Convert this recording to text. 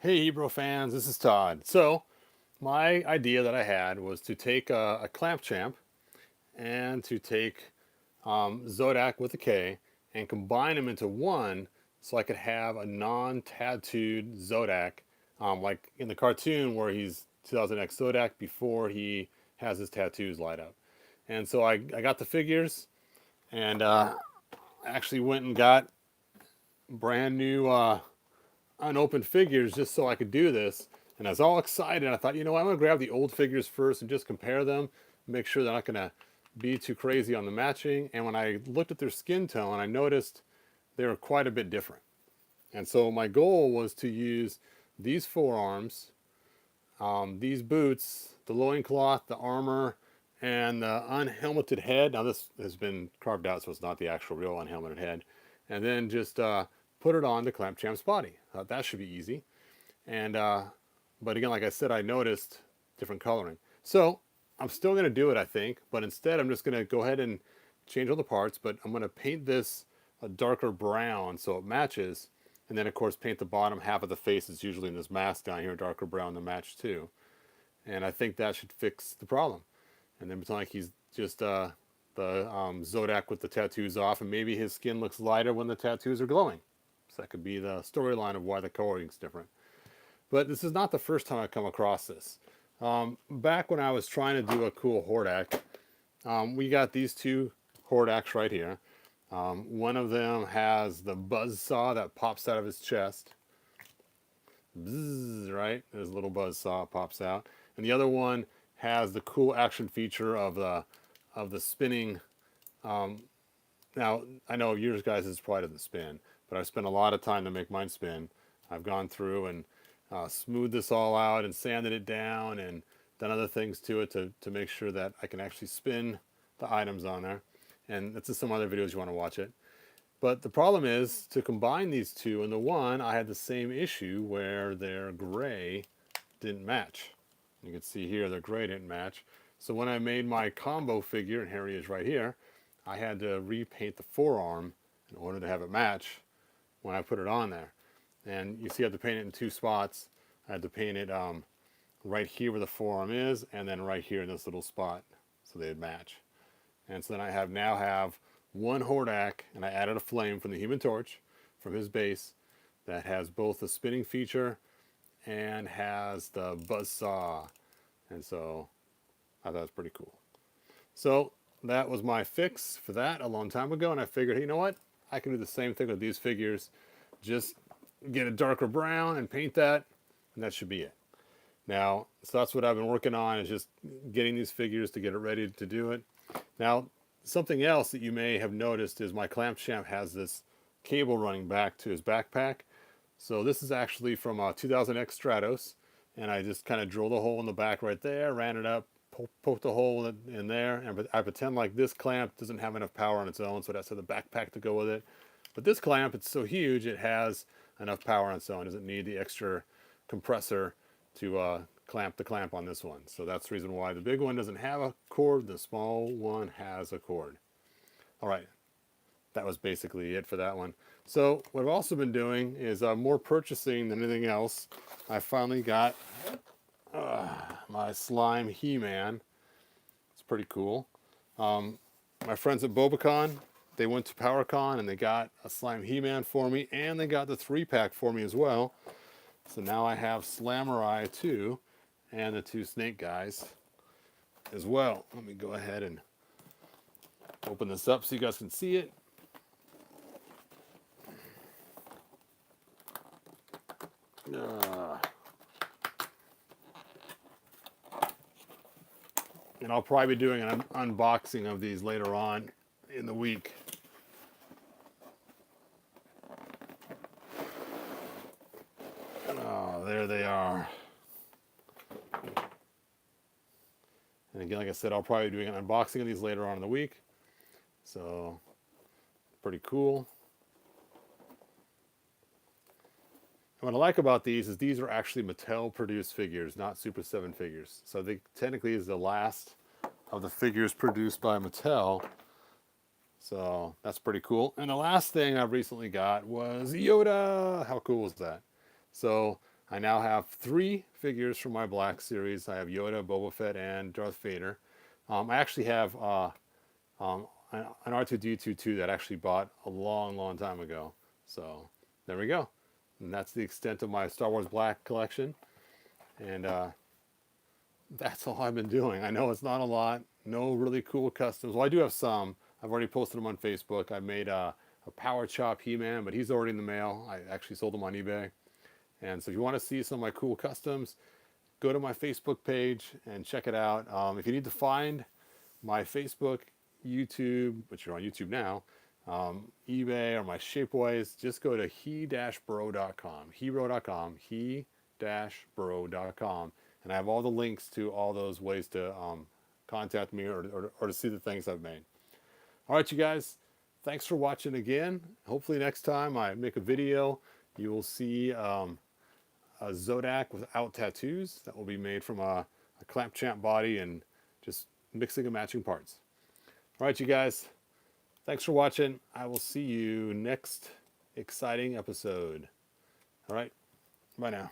Hey Hebrew fans, this is Todd. So, my idea that I had was to take a clamp champ and to take Zodac with a K and combine them into one so I could have a non-tattooed Zodac, like in the cartoon where he's 2000X Zodac before he has his tattoos light up. And so I got the figures and actually went and got brand new unopened figures just so I could do this. And I was all excited. I thought, I'm going to grab the old figures first and just compare them, make sure they're not going to be too crazy on the matching. And when I looked at their skin tone, I noticed they were quite a bit different. And so my goal was to use these forearms, these boots, the loincloth, the armor, and the unhelmeted head. Now this has been carved out, so it's not the actual real unhelmeted head. And then just put it on the Clamp Champ's body. Thought that should be easy. And but again, like I said, I noticed different coloring. So I'm still going to do it, I think. But instead, I'm just going to go ahead and change all the parts. But I'm going to paint this a darker brown so it matches. And then, of course, paint the bottom half of the face. It's usually in this mask down here, darker brown to match too. And I think that should fix the problem. And then pretend like he's just the Zodac with the tattoos off, and maybe his skin looks lighter when the tattoos are glowing. So that could be the storyline of why the coloring's different. But this is not the first time I've come across this. Back when I was trying to do a cool Hordak, we got these two Hordaks right here. One of them has the buzz saw that pops out of his chest. Bzzz, right? His little buzz saw pops out. And the other one has the cool action feature of the spinning. Now I know yours guys is probably doesn't spin, but I've spent a lot of time to make mine spin. I've gone through and smoothed this all out and sanded it down and done other things to it to make sure that I can actually spin the items on there. And that's in some other videos you want to watch it. But the problem is to combine these two into one, I had the same issue where their gray didn't match. You can see here their gray didn't match. So when I made my combo figure, and here he is right here, I had to repaint the forearm in order to have it match when I put it on there. And you see I had to paint it in two spots. I had to paint it right here where the forearm is, and then right here in this little spot, so they'd match. And so then I now have one Hordak, and I added a flame from the Human Torch from his base that has both the spinning feature and has the buzzsaw. And so I thought it was pretty cool. So that was my fix for that a long time ago, and I figured, hey, you know what? I can do the same thing with these figures. Just get a darker brown and paint that, and that should be it. Now, so that's what I've been working on, is just getting these figures to get it ready to do it. Now, something else that you may have noticed is my Clamp Champ has this cable running back to his backpack. So this is actually from a 2000X Stratos, and I just kind of drilled a hole in the back right there, ran it up, poked a hole in there, and I pretend like this clamp doesn't have enough power on its own, so it has to have the backpack to go with it. But this clamp, it's so huge, it has enough power on its own. It doesn't need the extra compressor to clamp the clamp on this one. So that's the reason why the big one doesn't have a cord, the small one has a cord. All right, that was basically it for that one. So what I've also been doing is more purchasing than anything else. I finally got my slime He-Man. It's pretty cool. My friends at Bobacon, they went to PowerCon and they got a slime He-Man for me, and they got the 3-pack for me as well. So now I have Slamurai too, and the two snake guys as well. Let me go ahead and open this up so you guys can see it. And I'll probably be doing an unboxing of these later on in the week. Oh, there they are. And again, like I said, I'll probably be doing an unboxing of these later on in the week. So, pretty cool. And what I like about these is these are actually Mattel produced figures, not Super 7 figures. So they technically is the last of the figures produced by Mattel. So that's pretty cool. And the last thing I recently got was Yoda. How cool was that? So I now have 3 figures from my Black series. I have Yoda, Boba Fett, and Darth Vader. I actually have an R2-D2 too that I actually bought a long, long time ago. So there we go. And that's the extent of my Star Wars Black collection. And that's all I've been doing. I know it's not a lot. No really cool customs. Well, I do have some. I've already posted them on Facebook. I made a Power Chop He-Man, but he's already in the mail. I actually sold him on eBay. And so if you want to see some of my cool customs, go to my Facebook page and check it out. If you need to find my Facebook, YouTube, which you're on YouTube now, eBay, or my Shapeways, just go to he-bro.com, he-bro.com, and I have all the links to all those ways to contact me or to see the things I've made. All right, you guys, thanks for watching again. Hopefully next time I make a video, you will see a Zodac without tattoos that will be made from a clamp champ body and just mixing and matching parts. All right, you guys, thanks for watching. I will see you next exciting episode. All right, bye now.